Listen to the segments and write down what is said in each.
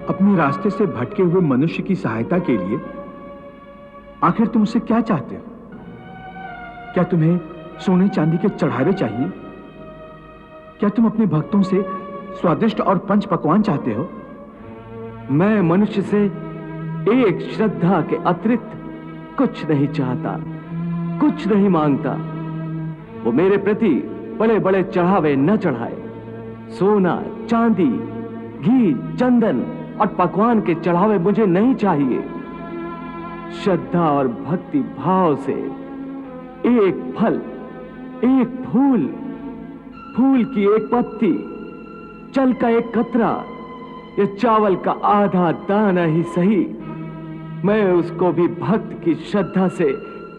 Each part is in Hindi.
अपने रास्ते से भटके हुए मनुष्य की सहायता के लिए आखिर तुम उससे क्या चाहते हो? क्या तुम्हें सोने चांदी के चढ़ावे चाहिए? क्या तुम अपने भक्तों से स्वादिष्ट और पंच पकवान चाहते हो? मैं मनुष्य से एक श्रद्धा के अतिरिक्त कुछ नहीं चाहता, कुछ नहीं मांगता। वो मेरे प्रति बड़े बड़े चढ़ावे न चढ़ाए। सोना, चांदी, घी, चंदन और पकवान के चढ़ावे मुझे नहीं चाहिए। श्रद्धा और भक्ति भाव से एक फल, एक फूल, फूल की एक पत्ती, जल का एक कतरा या चावल का आधा दाना ही सही, मैं उसको भी भक्त की श्रद्धा से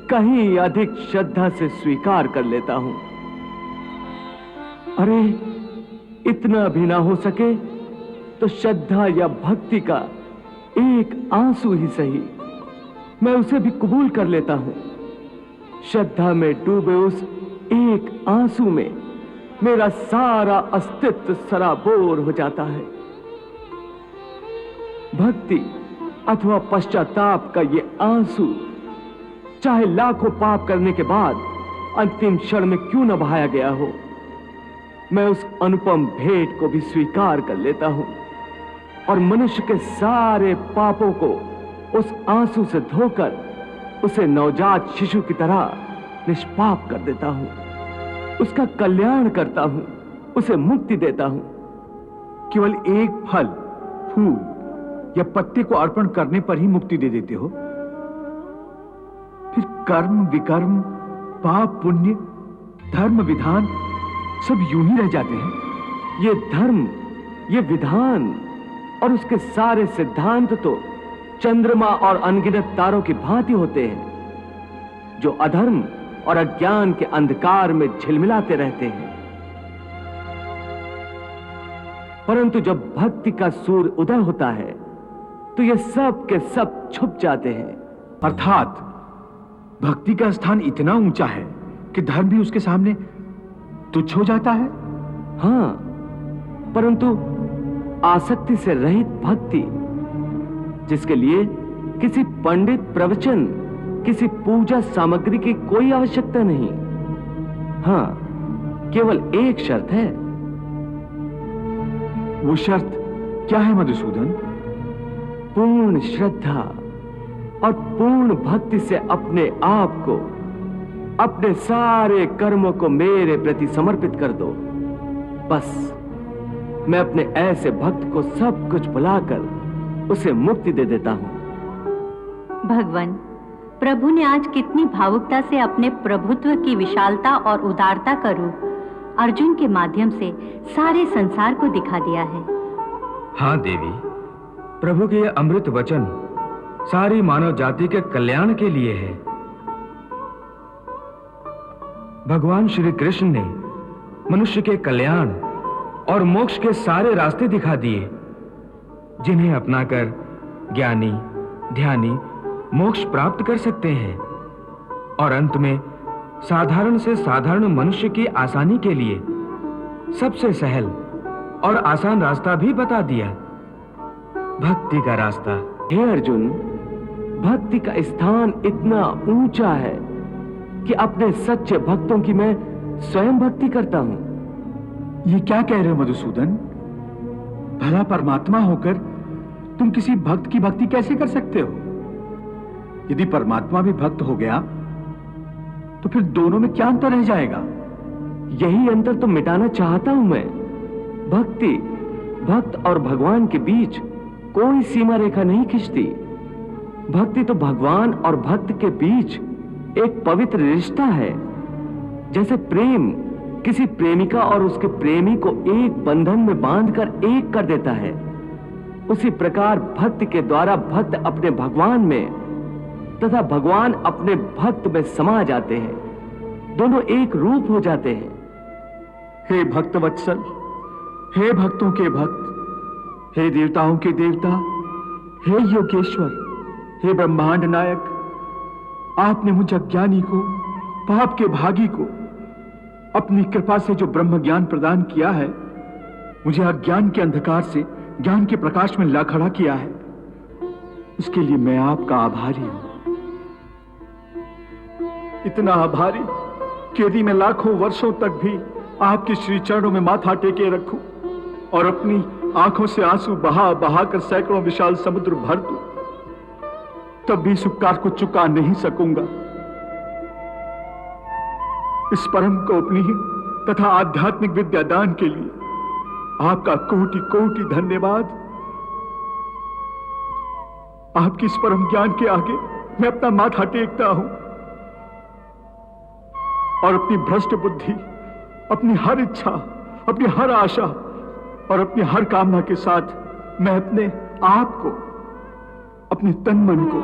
कहीं अधिक श्रद्धा से स्वीकार कर लेता हूं। अरे इतना भी ना हो सके तो श्रद्धा या भक्ति का एक आंसू ही सही, मैं उसे भी कबूल कर लेता हूं। श्रद्धा में डूबे उस एक आंसू में मेरा सारा अस्तित्व सराबोर हो जाता है। भक्ति अथवा पश्चाताप का ये आंसू चाहे लाखों पाप करने के बाद अंतिम क्षण में क्यों न बहाया गया हो, मैं उस अनुपम भेंट को भी स्वीकार कर लेता हूं और मनुष्य के सारे पापों को उस आंसू से धोकर उसे नवजात शिशु की तरह निष्पाप कर देता हूं, उसका कल्याण करता हूं, उसे मुक्ति देता हूं। केवल एक फल, फूल या पत्ते को अर्पण करने पर ही मुक्ति दे देते हो? फिर कर्म, विकर्म, पाप, पुण्य, धर्म, विधान सब यूं ही रह जाते हैं। ये धर्म, ये विधान और उसके सारे सिद्धांत तो चंद्रमा और अनगिनत तारों की भांति होते हैं, जो अधर्म और अज्ञान के अंधकार में झिलमिलाते रहते हैं। परंतु जब भक्ति का सूर्य उदय होता है तो ये सब के सब छुप जाते हैं। अर्थात भक्ति का स्थान इतना ऊंचा है कि धर्म भी उसके सामने तुच्छ हो जाता है। हां, परंतु आसक्ति से रहित भक्ति, जिसके लिए किसी पंडित प्रवचन, किसी पूजा सामग्री की कोई आवश्यकता नहीं। हां, केवल एक शर्त है। वो शर्त क्या है मधुसूदन? पूर्ण श्रद्धा और पूर्ण भक्ति से अपने आप को, अपने सारे कर्मों को मेरे प्रति समर्पित कर दो। बस मैं अपने ऐसे भक्त को सब कुछ भुलाकर उसे मुक्ति दे देता हूं। भगवान, प्रभु ने आज कितनी भावुकता से अपने प्रभुत्व की विशालता और उदारता का रूप अर्जुन के माध्यम से सारे संसार को दिखा दिया है। हाँ देवी, प्रभु के ये अमृत वचन सारी मानव जाति के कल्याण के लिए है। भगवान श्री कृष्ण ने मनुष्य के कल्याण और मोक्ष के सारे रास्ते दिखा दिए, जिन्हें अपनाकर ज्ञानी, ध्यानी मोक्ष प्राप्त कर सकते हैं। और अंत में साधारण से साधारण मनुष्य की आसानी के लिए सबसे सहल और आसान रास्ता भी बता दिया, भक्ति का रास्ता। हे अर्जुन, भक्ति का स्थान इतना ऊंचा है कि अपने सच्चे भक्तों की मैं स्वयं भक्ति करता हूं। ये क्या कह रहे हो मधुसूदन? भला परमात्मा होकर तुम किसी भक्त की भक्ति कैसे कर सकते हो? यदि परमात्मा भी भक्त हो गया तो फिर दोनों में क्या अंतर रह जाएगा? यही अंतर तो मिटाना चाहता हूं मैं। भक्ति, भक्त और भगवान के बीच कोई सीमा रेखा नहीं खिंचती। भक्ति तो भगवान और भक्त के बीच एक पवित्र रिश्ता है। जैसे प्रेम किसी प्रेमिका और उसके प्रेमी को एक बंधन में बांधकर एक कर देता है, उसी प्रकार भक्ति के द्वारा भक्त अपने भगवान में तथा भगवान अपने भक्त में समा जाते हैं। दोनों एक रूप हो जाते हैं। हे भक्त वत्सल, हे भक्तों के भक्त, हे देवताओं के देवता, हे योगेश्वर, हे ब्रह्मांड नायक, आपने मुझ अज्ञानी को, पाप के भागी को अपनी कृपा से जो ब्रह्म ज्ञान प्रदान किया है, मुझे अज्ञान के अंधकार से ज्ञान के प्रकाश में ला खड़ा किया है, इसके लिए मैं आपका आभारी हूं। इतना आभारी कि यदि मैं लाखों वर्षों तक भी आपके श्री चरणों में माथा टेके रखूं और अपनी आंखों से आंसू बहा बहा कर सैकड़ों विशाल समुद्र भर दूं, तब भी इस उपकार को चुका नहीं सकूंगा। इस परम गोपनीय तथा आध्यात्मिक विद्यादान के लिए आपका कोटि कोटि धन्यवाद। आपकी इस परम ज्ञान के आगे मैं अपना माथा टेकता हूं और अपनी भ्रष्ट बुद्धि, अपनी हर इच्छा, अपनी हर आशा और अपनी हर कामना के साथ मैं अपने आप को, अपने तन मन को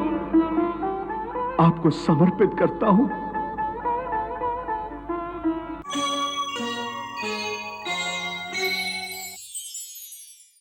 आपको समर्पित करता हूं।